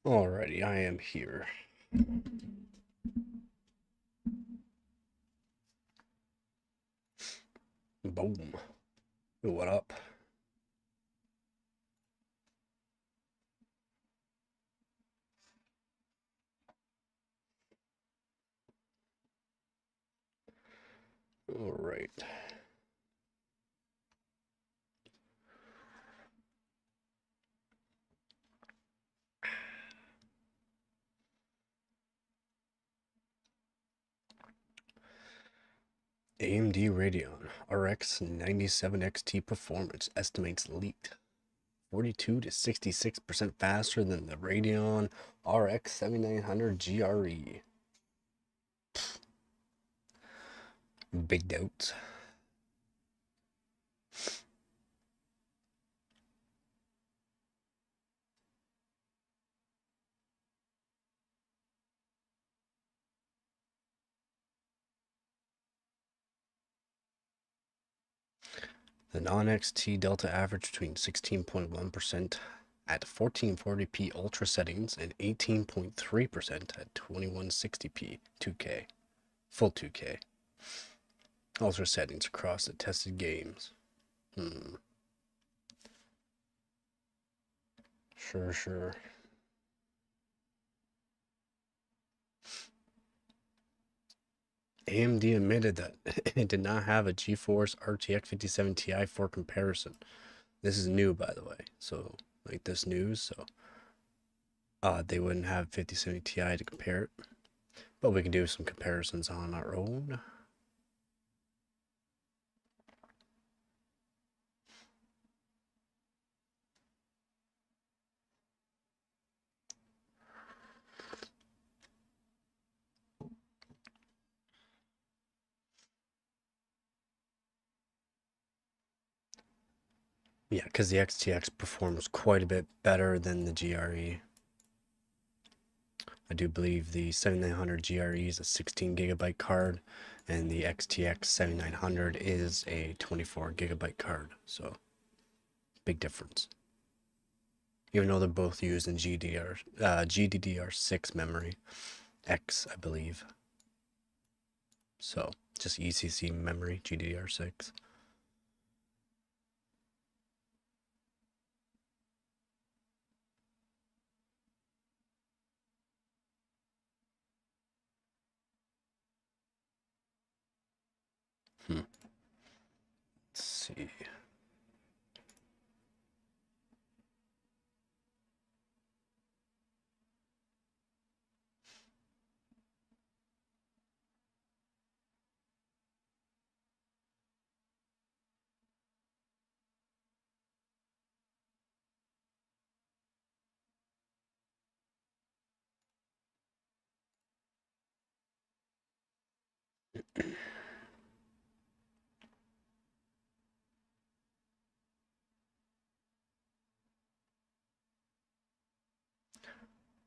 Alrighty, I am here. Boom. What up? Alright. AMD Radeon RX 97 XT performance estimates leaked 42 to 66% faster than the Radeon RX 7900 GRE. Big doubts. The non-XT delta averaged between 16.1% at 1440p ultra settings and 18.3% at 2160p 2K, full 2K. Ultra settings across the tested games. Sure. AMD admitted that it did not have a GeForce RTX 57 Ti for comparison. This is new, by the way. So, like this news, so they wouldn't have 5070 Ti to compare it. But we can do some comparisons on our own. Yeah, because the XTX performs quite a bit better than the GRE. I do believe the 7900 GRE is a 16 gigabyte card, and the XTX 7900 is a 24 gigabyte card. So, big difference. Even though they're both used in GDDR6 memory, X, I believe. So, just ECC memory, GDDR6. Let's see.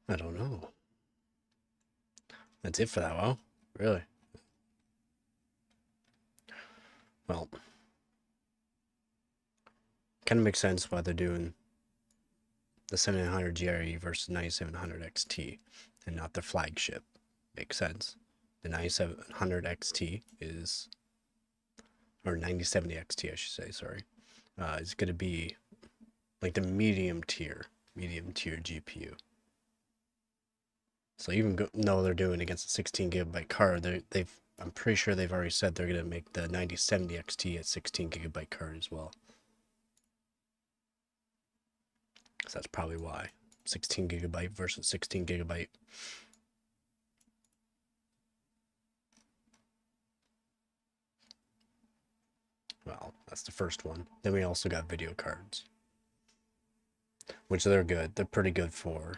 I don't know. That's it for that, well? Really? Well, kind of makes sense why they're doing the 7900 GRE versus 9700 XT and not their flagship. Makes sense. The 9700 XT is, or 9070 XT, I should say, sorry, is going to be like the medium tier GPU. So even though they're doing against a 16 gigabyte card, I'm pretty sure they've already said they're going to make the 9070 XT a 16 gigabyte card as well. So that's probably why 16 gigabyte versus 16 gigabyte. Well, that's the first one. Then we also got video cards, which they're good. They're pretty good for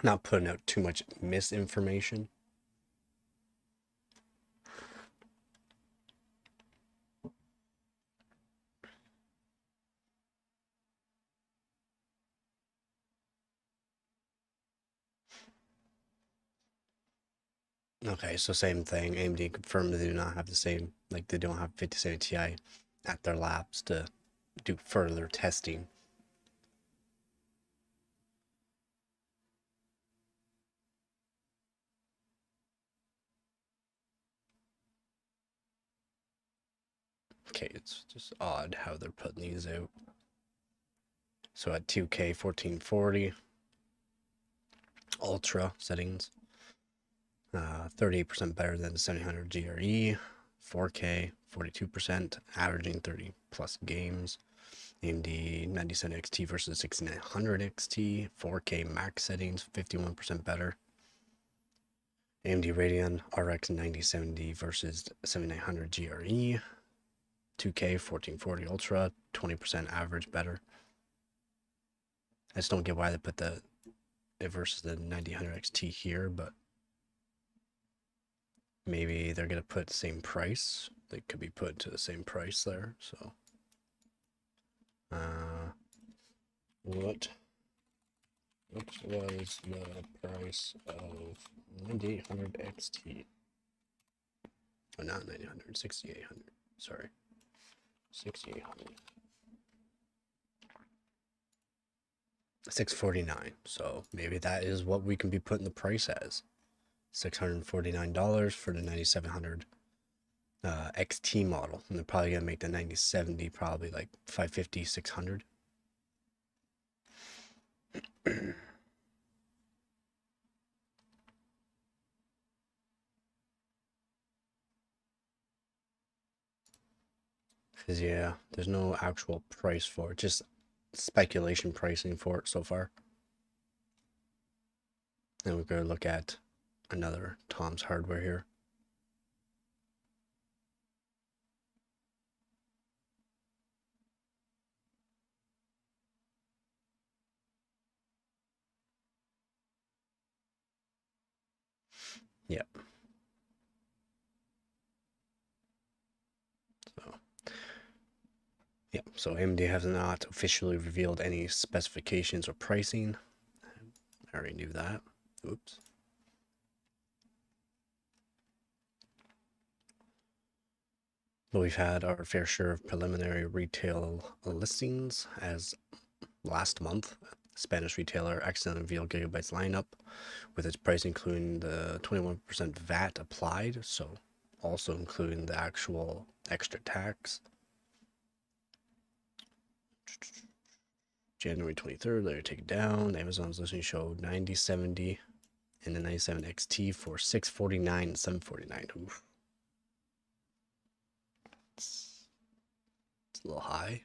not putting out too much misinformation. Okay, so same thing. AMD confirmed they do not have the same, like they don't have 5070 Ti at their labs to do further testing. 4K. It's just odd how they're putting these out. So at 2K 1440 Ultra settings, 38% better than the 700 GRE, 4K 42%, averaging 30 plus games. AMD 97 XT versus 6900 XT, 4K max settings, 51% better. AMD Radeon RX 9070 versus 7900 GRE, 2K 1440 Ultra, 20% average better. I just don't get why they put it versus the 9000 XT here, but maybe they're gonna put the same price. They could be put to the same price there. So, what was the price of 9800 XT? Oh, not 9800, 6800. Sorry, 6800. 649. So maybe that is what we can be putting the price as. $649 for the 9700 XT model. And they're probably going to make the 9070 probably like 550, 600. Because, yeah, there's no actual price for it. Just speculation pricing for it so far. And we're going to look at another Tom's Hardware here. Yep. So AMD has not officially revealed any specifications or pricing. I already knew that. Oops. But we've had our fair share of preliminary retail listings, as last month, Spanish retailer accidentally revealed Gigabyte's lineup with its price including the 21% VAT applied, so also including the actual extra tax. January 23rd, later taken down. Amazon's listing showed 9070 and the 97 XT for $649 and $749. Oof. It's a little high.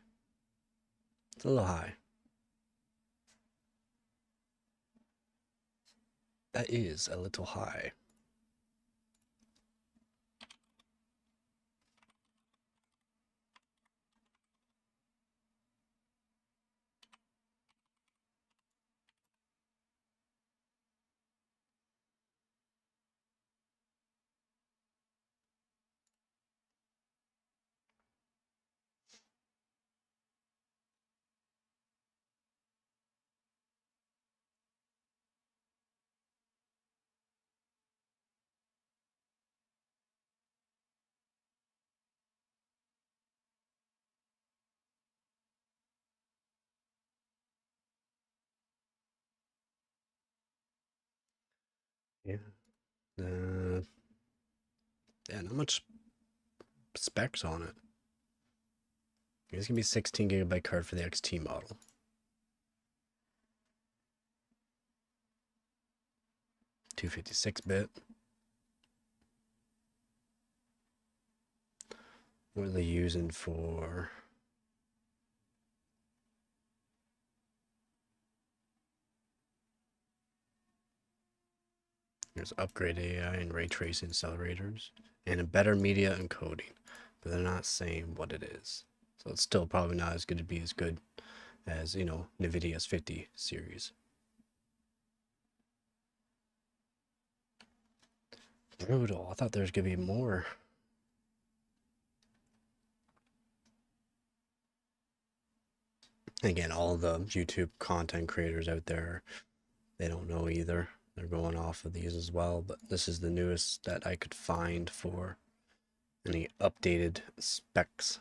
It's a little high. That is a little high. Yeah. Yeah, not much specs on it. It's gonna be 16 gigabyte card for the XT model. $256-bit. What are they using for? There's upgrade AI and ray tracing accelerators and a better media encoding, but they're not saying what it is. So it's still probably not as good to be as good as, you know, NVIDIA's 50 series. Brutal. I thought there was gonna be more. Again, all the YouTube content creators out there, they don't know either. They're going off of these as well, but this is the newest that I could find for any updated specs.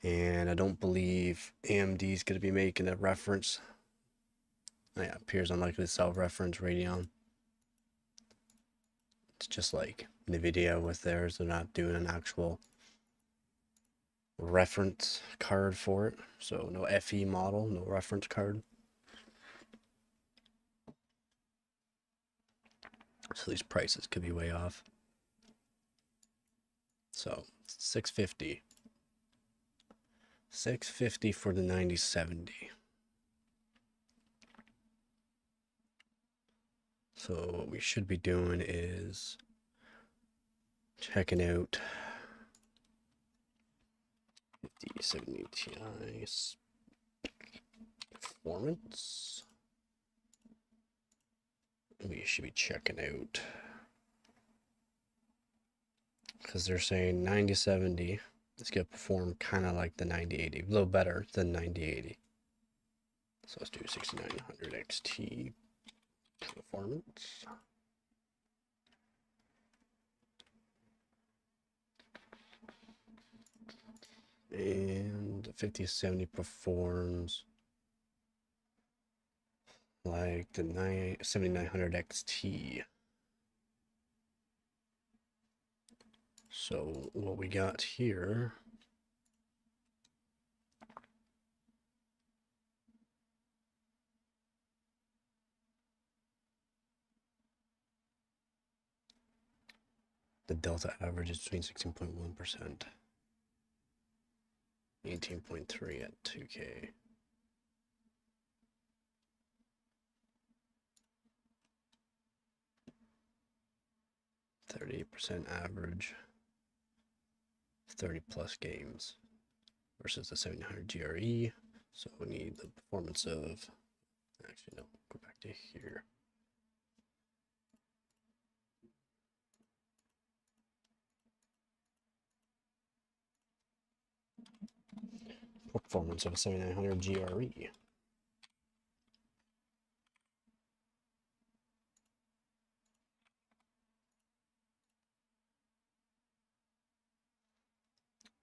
And I don't believe AMD is going to be making a reference Yeah, appears unlikely to self-reference Radeon. It's just like NVIDIA with theirs. They're not doing an actual reference card for it. So no FE model, no reference card. So these prices could be way off. So $650. $650 for the 9070. So what we should be doing is checking out 5070 Ti performance. We should be checking out, because they're saying 9070 is going to perform kind of like the 9080, a little better than 9080. So let's do 6900 XT performance. And the 5070 performs like the 7900 XT. So what we got here the delta average is between 16.1%, 18.3 at 2K. %, average, 30 plus games versus the 700 GRE. So we need the performance of, actually no, go back to here. Performance of a 7900 GRE.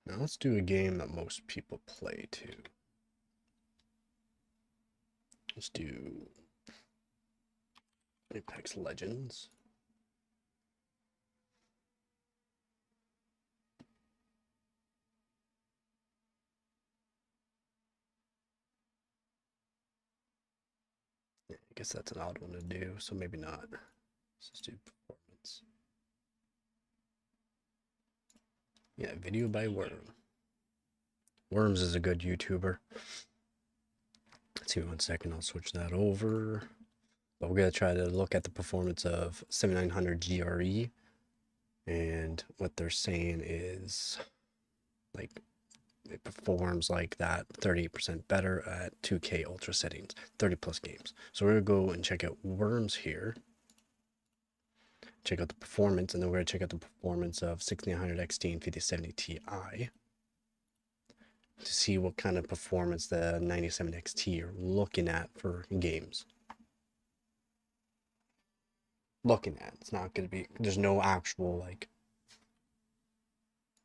Now let's do a game that most people play too. Let's do Apex Legends. Yeah, I guess that's an odd one to do, so maybe not. Let's just do performance. Yeah, video by Worm. Worms is a good YouTuber. Let's see, 1 second, I'll switch that over. But we're going to try to look at the performance of 7900 GRE. And what they're saying is, like, it performs like that 38% better at 2K ultra settings, 30 plus games. So we're going to go and check out Worms here. Check out the performance, and then we're going to check out the performance of 6900 XT and 5070 Ti to see what kind of performance the 97 XT are looking at for games. Looking at, it's not going to be, there's no actual like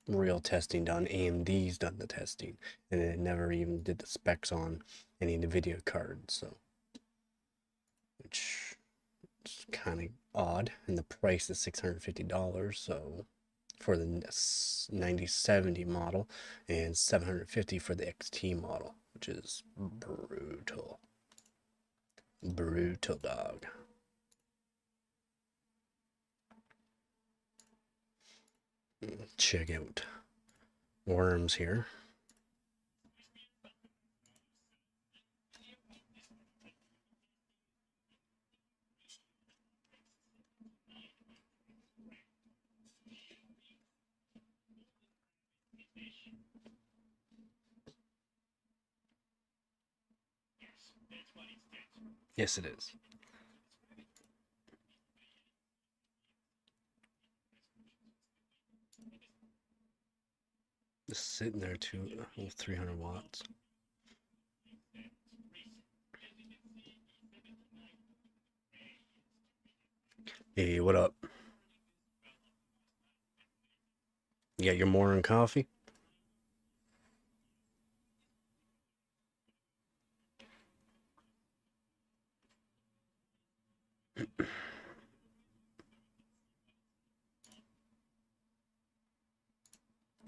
real testing done. AMD's done the testing, and it never even did the specs on any of the video cards, so which is kind of odd. And the price is $650, so for the 9070 model, and $750 for the XT model, which is brutal. Brutal, dog. Check out Worms here. Yes, it is. Just sitting there too, 300 watts. Hey, what up? You got your morning coffee?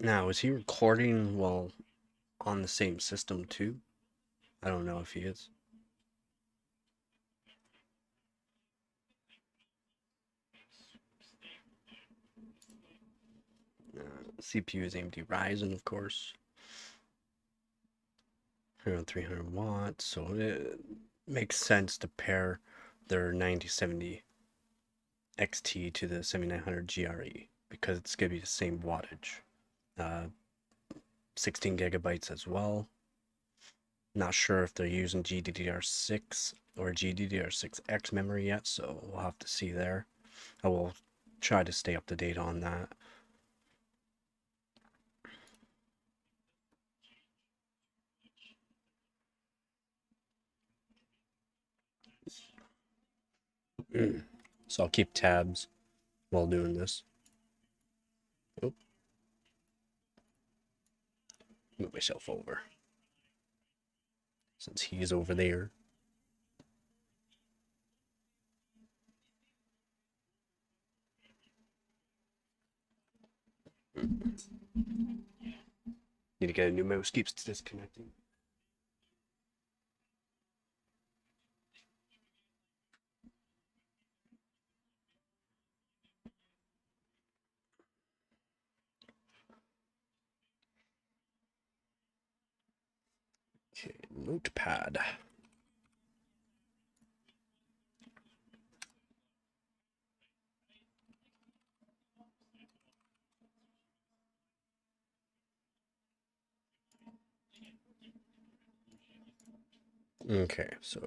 Now, is he recording while on the same system too? I don't know if he is. CPU is AMD Ryzen, of course. Around 300 watts, so it makes sense to pair their 9070 XT to the 7900 GRE because it's going to be the same wattage. 16 gigabytes as well. Not sure if they're using GDDR6 or GDDR6X memory yet, so we'll have to see there. I will try to stay up to date on that. So I'll keep tabs while doing this. Oop. Move myself over. Since he's over there. Need to get a new mouse, keeps disconnecting. Okay, notepad. Okay, so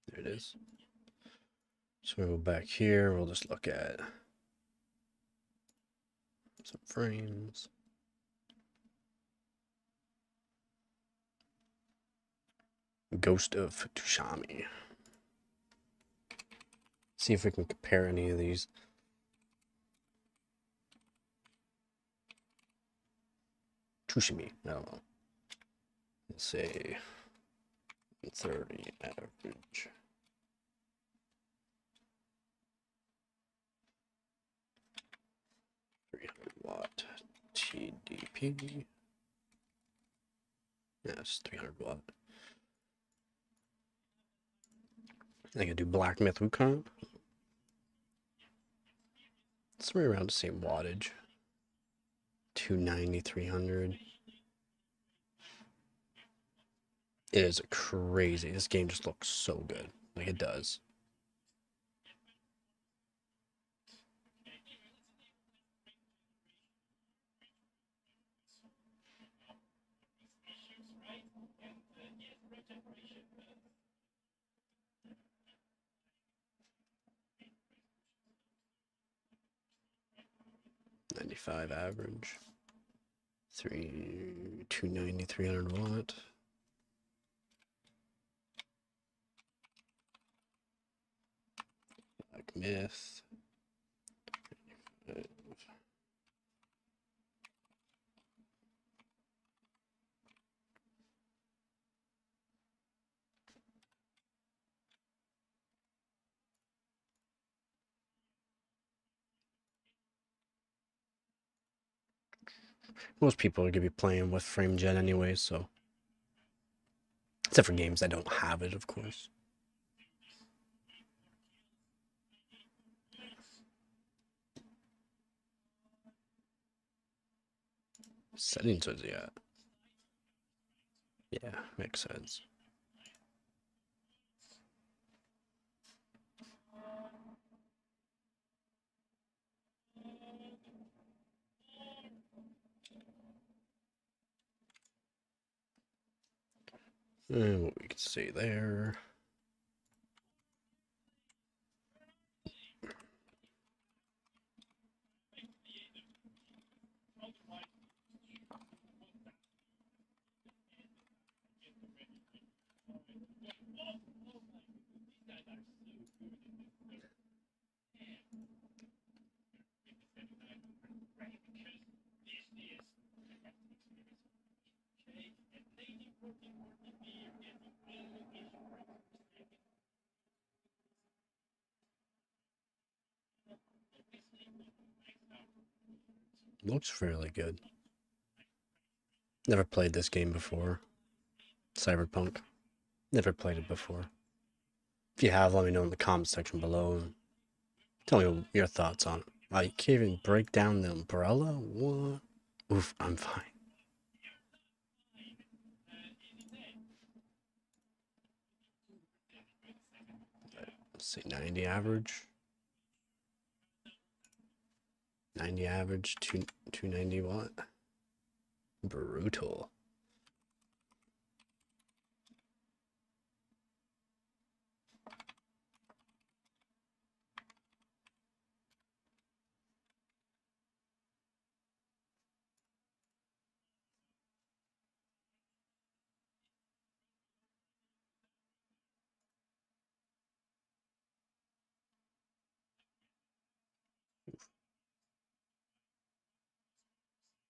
there it is. So we'll go back here, we'll just look at some frames. Ghost of Tsushima. See if we can compare any of these. Tsushima, I don't know. Let's say 30 average. Watt TDP. Yes, 300 watt. I can do Black Myth Wukong. It's right around the same wattage. 290, 300. It is crazy. This game just looks so good. Like it does. $95 average. 290, 300 watt. Black Myth. Most people are going to be playing with FrameGen anyway, so. Except for games that don't have it, of course. Settings was yeah. Yeah, makes sense. And what we can see there. Looks fairly good. Never played this game before. Cyberpunk. Never played it before. If you have, let me know in the comment section below and tell me your thoughts on it. I can't even break down the umbrella? What? Oof, I'm fine. Let's see, 90 average. 90 average, 290 what? Brutal.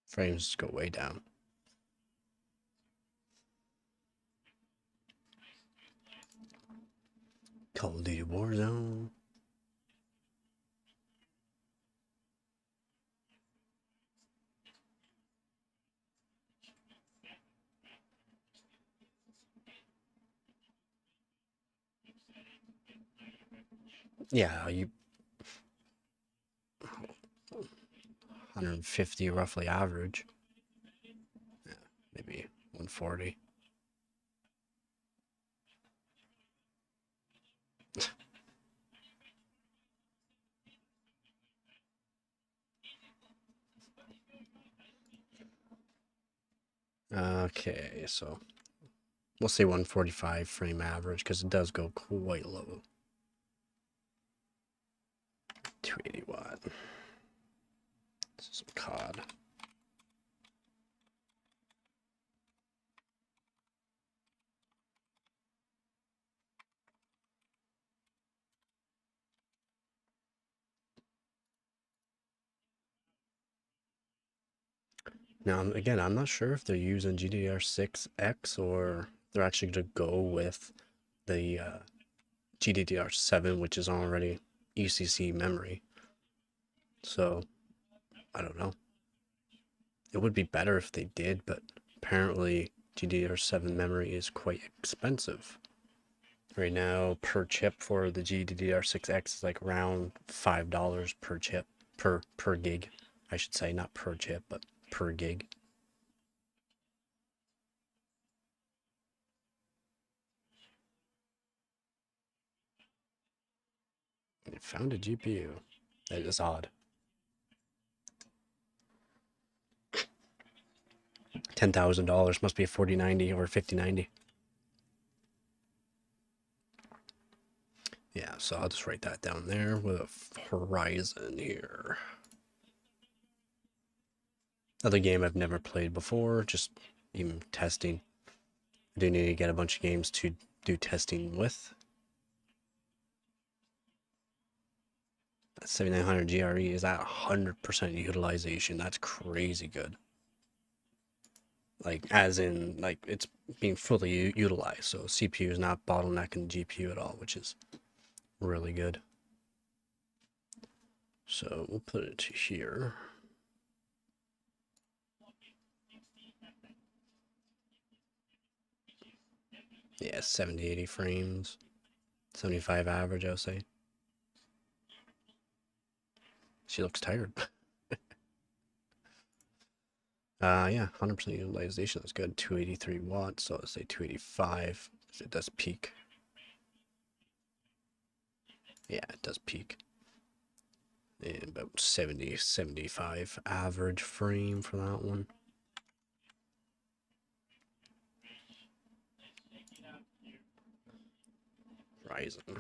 Frames go way down. Call of Duty Warzone. Yeah, you 150 roughly average. Yeah, maybe 140. Okay, so we'll say 145 frame average because it does go quite low. 280 watt. This is some COD. Now, again, I'm not sure if they're using GDDR6X or they're actually going to go with the GDDR7, which is already ECC memory. So, I don't know. It would be better if they did, but apparently GDDR7 memory is quite expensive. Right now, per chip for the GDDR6X is like around $5 per chip, per gig. I should say, not per chip, but per gig. I found a GPU. That is odd. $10,000 must be a 4090 or 5090. Yeah, so I'll just write that down there with a Horizon here. Another game I've never played before, just even testing. I do need to get a bunch of games to do testing with. That 7900 GRE is at 100% utilization. That's crazy good. Like, as in, like, it's being fully utilized. So CPU is not bottlenecking GPU at all, which is really good. So we'll put it here. Yeah, 70, 80 frames. 75 average, I'll say. She looks tired. Yeah, 100% utilization. That's good. 283 watts, so I'll say 285. It does peak. Yeah, it does peak. And about 70, 75 average frame for that one. Ryzen.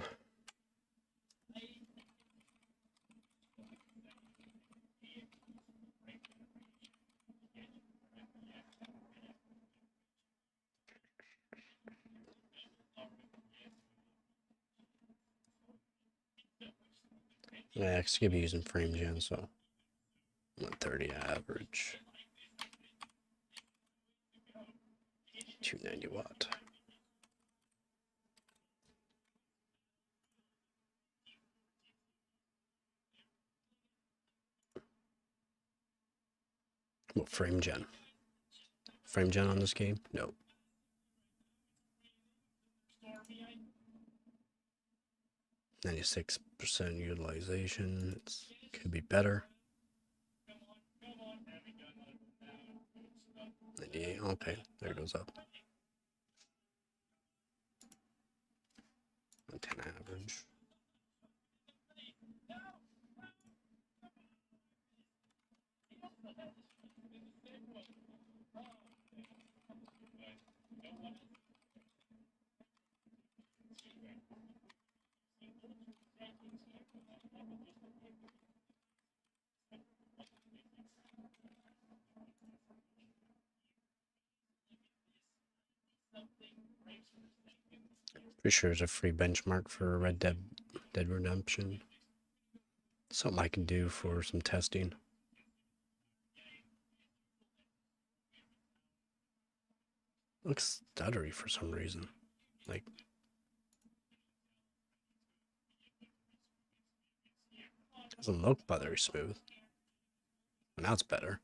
Yeah, it's gonna be using frame gen, so 130 average. 290 watt. What, frame gen? Frame gen on this game? No. 96% utilization. It could be better. 98. Okay, there it goes up. 10 average. Pretty sure there's a free benchmark for Red Dead Redemption. Something I can do for some testing. Looks stuttery for some reason. Like, doesn't look buttery smooth. Now it's better.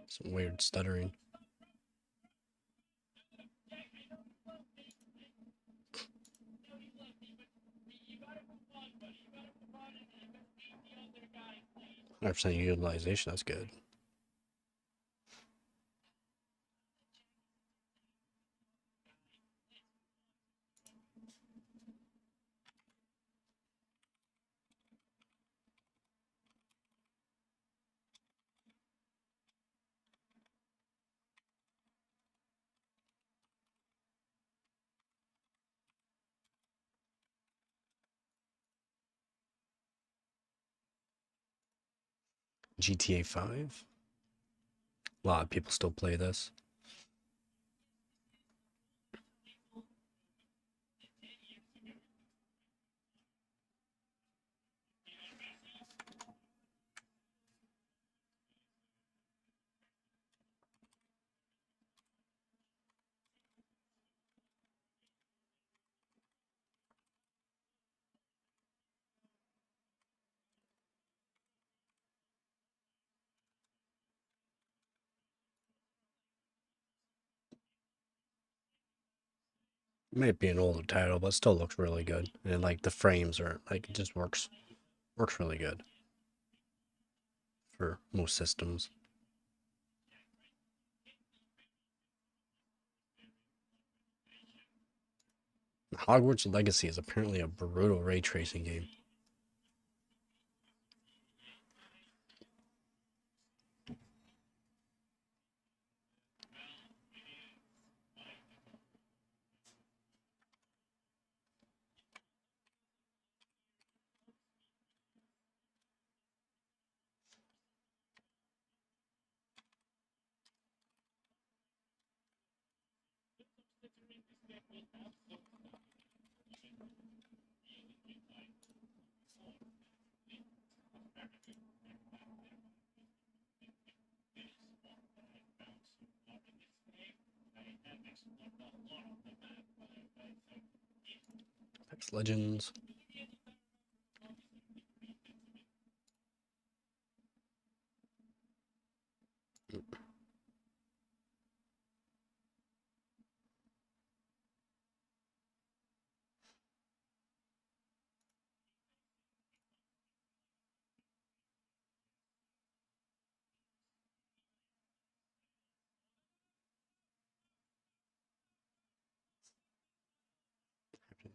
Some weird stuttering. %, utilization, that's good. GTA 5. A lot of people still play this. It might be an older title, but still looks really good. And like the frames are like, it just works really good for most systems. Hogwarts Legacy is apparently a brutal ray tracing game. Apex Legends.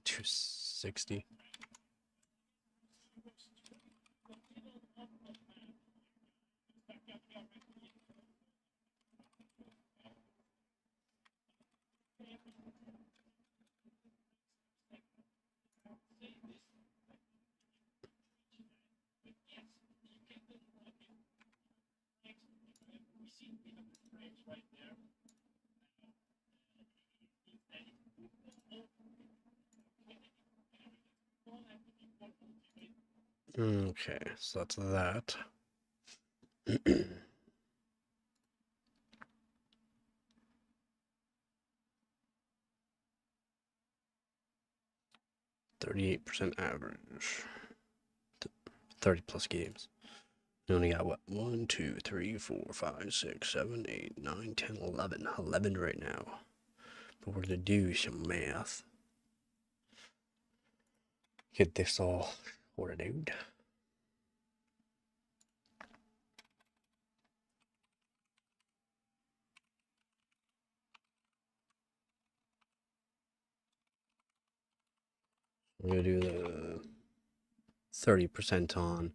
$260. Okay, so that's that. 38% average. 30 plus games. We only got what? 1, 2, 3, 4, 5, 6, 7, 8, 9, 10, 11. 11 right now. But we're gonna do some math. Get this all sorted out. We're gonna do the 30% on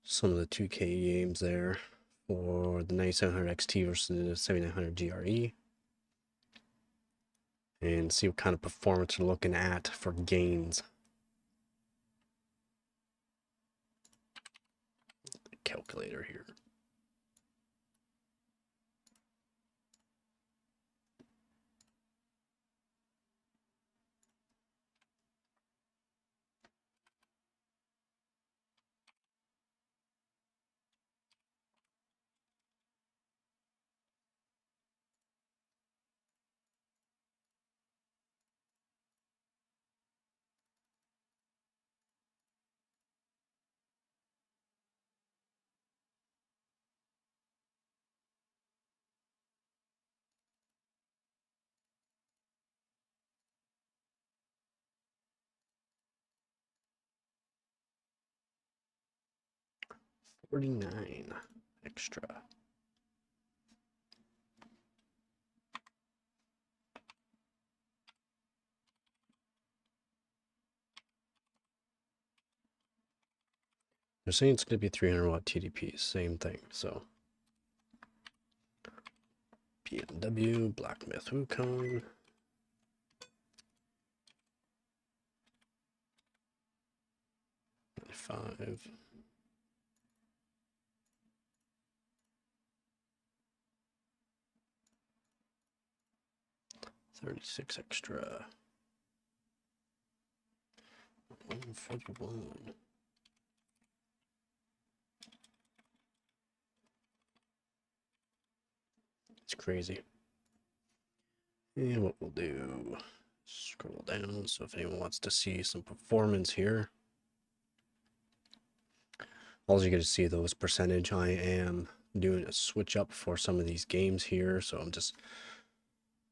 some of the 2K games there for the 9700 XT versus the 7900 GRE. And see what kind of performance we're looking at for gains. Calculator here. $49 extra. They're saying it's going to be 300 watt TDP, same thing. So BMW, Black Myth Wukong. $5. 36 extra. 141. It's crazy. And what we'll do, scroll down. So if anyone wants to see some performance here, all you're going to see though is percentage. I am doing a switch up for some of these games here. So I'm just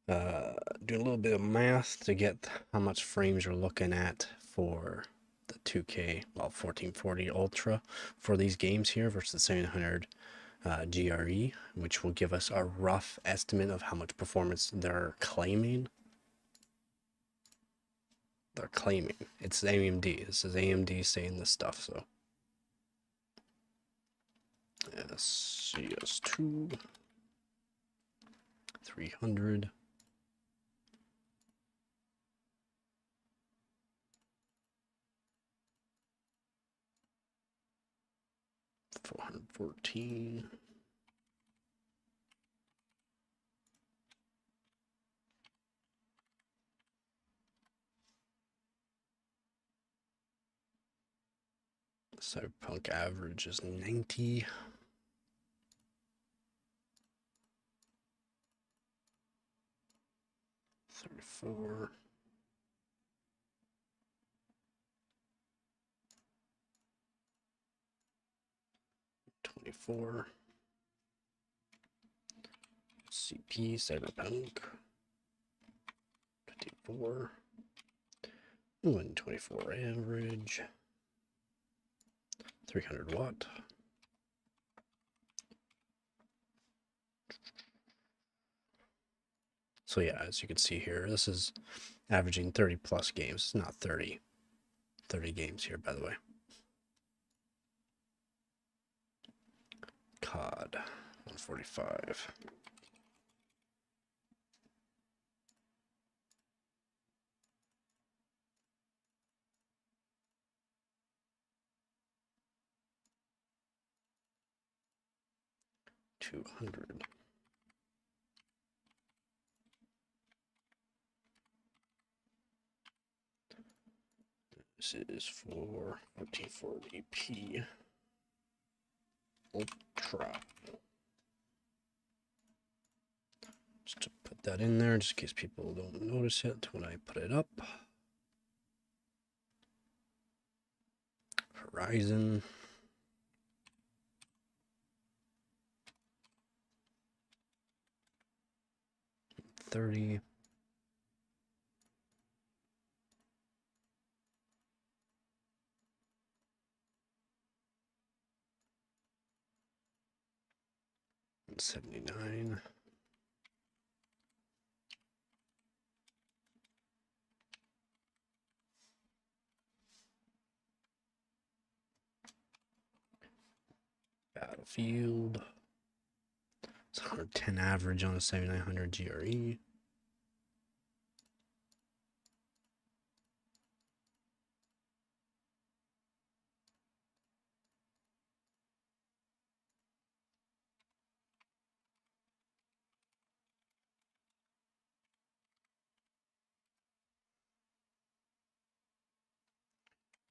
doing a little bit of math to get how much frames you're looking at for the 2K, well, 1440 Ultra for these games here versus 700 GRE, which will give us a rough estimate of how much performance they're claiming. They're claiming. It's AMD. This is AMD saying this stuff, so. CS2. 300. $414. Cyberpunk average is 90. $34. $24. CP Cyberpunk 54. 124 average. 300 watt. So yeah, as you can see here, this is averaging 30 plus games. It's not 30 games here, by the way. COD 145. $200. This is for 1440p Ultra. Just to put that in there, just in case people don't notice it when I put it up. Ryzen. $30. $79. Battlefield. It's 110 average on a 7900 GRE.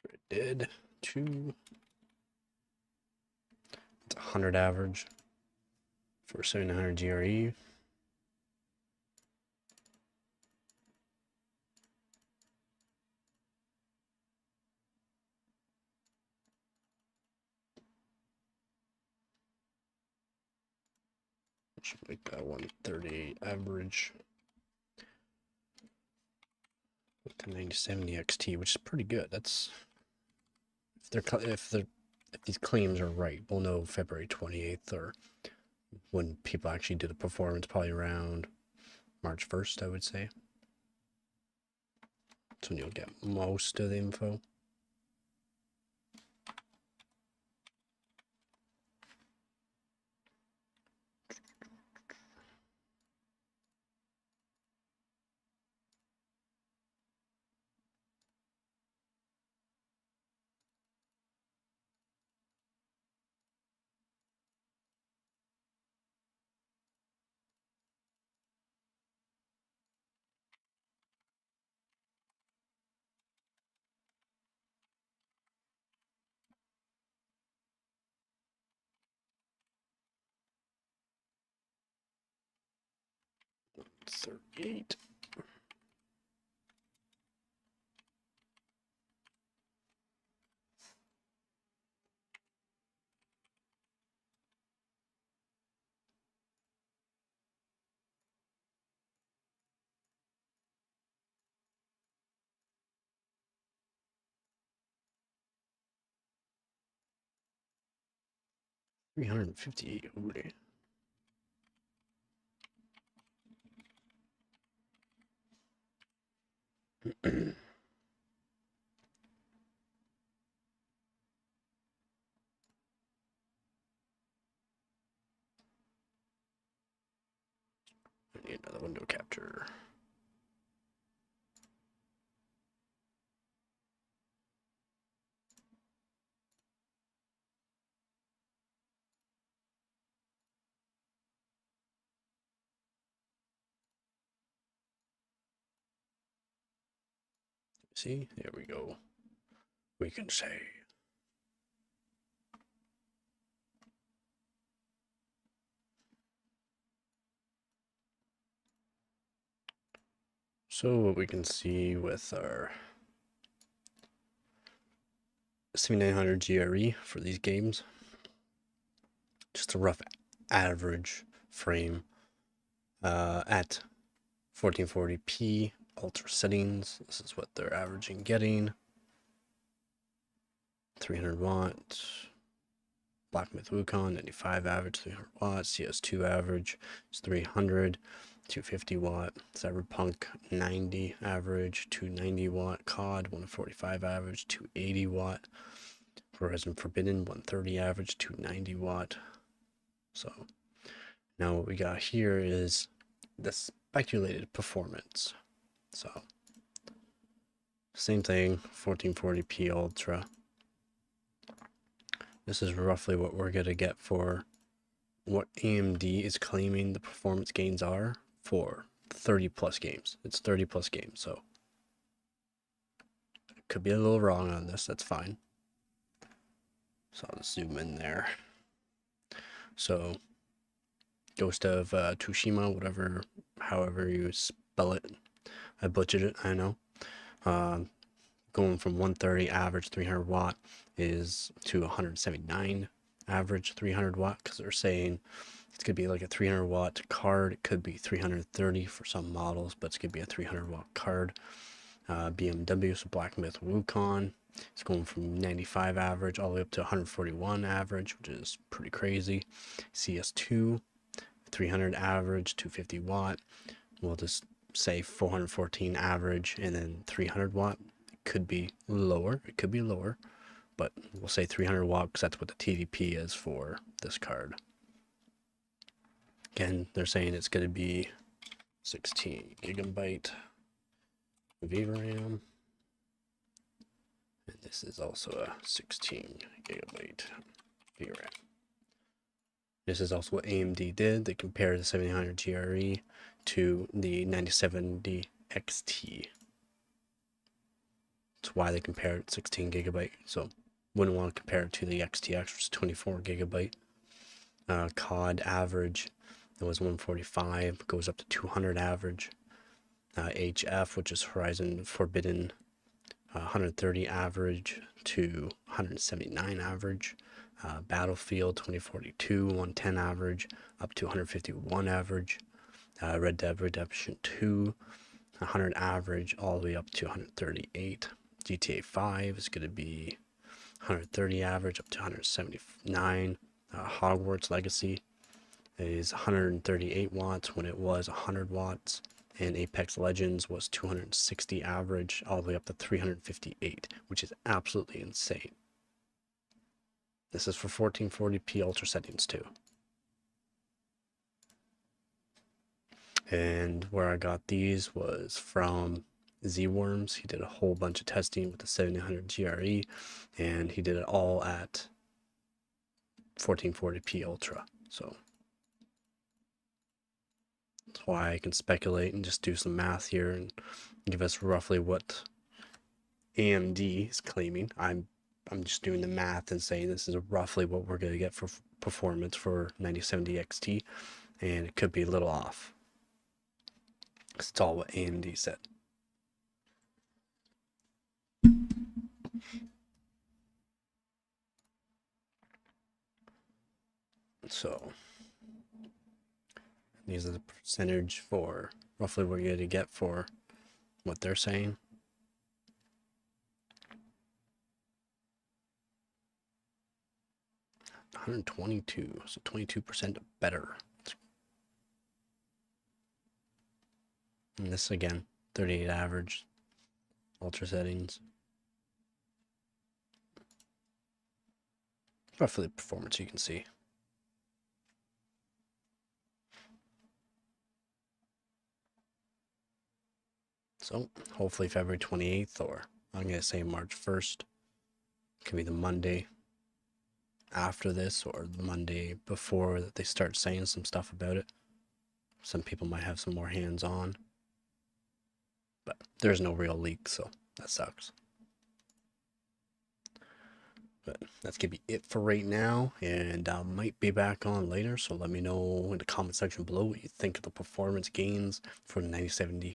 It did. 2. It's 100 average for 7900 GRE. Should make that 138 average with the 9070 XT, which is pretty good. That's if these claims are right, we'll know February 28th, or when people actually do the performance, probably around March 1st, I would say. That's when you'll get most of the info. $38. $358. Holy. I need another window capture. See, there we go. We can say. So what we can see with our 7900 GRE for these games, just a rough average frame at 1440p ultra settings. This is what they're averaging getting. 300 watts. Black Myth Wukong 95 average, 300 watts. CS2 average is 300. 250 watt. Cyberpunk 90 average, 290 watt. COD 145 average, 280 watt. Horizon Forbidden 130 average, 290 watt. So now what we got here is the speculated performance. So same thing, 1440p ultra. This is roughly what we're gonna get for what AMD is claiming the performance gains are for 30 plus games. It's 30 plus games, so it could be a little wrong on this. That's fine. So I'll just zoom in there. So Ghost of Tsushima, whatever, however you spell it. I butchered it, I know. going from 130 average 300 watt is to 179 average 300 watt, because they're saying it's going to be like a 300 watt card. It could be 330 for some models, but it's going to be a 300 watt card. BMW, so Black Myth Wukong, it's going from 95 average all the way up to 141 average, which is pretty crazy. CS2, 300 average, 250 watt. We'll just say 414 average, and then 300 watt. It could be lower. It could be lower, but we'll say 300 watt because that's what the TDP is for this card. Again, they're saying it's going to be 16 gigabyte VRAM. And this is also a 16 gigabyte VRAM. This is also what AMD did. They compared the 7900 GRE to the 9070 XT. That's why they compared 16 gigabyte. So wouldn't want to compare it to the XTX, which is 24 gigabyte. COD average, it was 145, goes up to 200 average. HF, which is Horizon Forbidden, 130 average to 179 average. Battlefield 2042, 110 average up to 151 average. Red Dead Redemption 2, 100 average all the way up to 138. GTA 5 is going to be 130 average up to 179. Hogwarts Legacy is 138 watts when it was 100 watts. And Apex Legends was 260 average all the way up to 358, which is absolutely insane. This is for 1440p ultra settings too. And where I got these was from Z-Worms. He did a whole bunch of testing with the 7900 GRE, and he did it all at 1440p ultra. So that's why I can speculate and just do some math here and give us roughly what AMD is claiming. I'm just doing the math and saying this is roughly what we're going to get for performance for 9070 XT, and it could be a little off. Because it's all what AMD said. So these are the percentage for roughly what you're going to get for what they're saying. $122, so 22% better. And this again, 38 average, ultra settings. Roughly the performance you can see. So hopefully February 28th, or I'm going to say March 1st. Could be the Monday after this or the Monday before that they start saying some stuff about it. Some people might have some more hands-on. But there's no real leak, so that sucks. But that's going to be it for right now, and I might be back on later, so let me know in the comment section below what you think of the performance gains for the 9070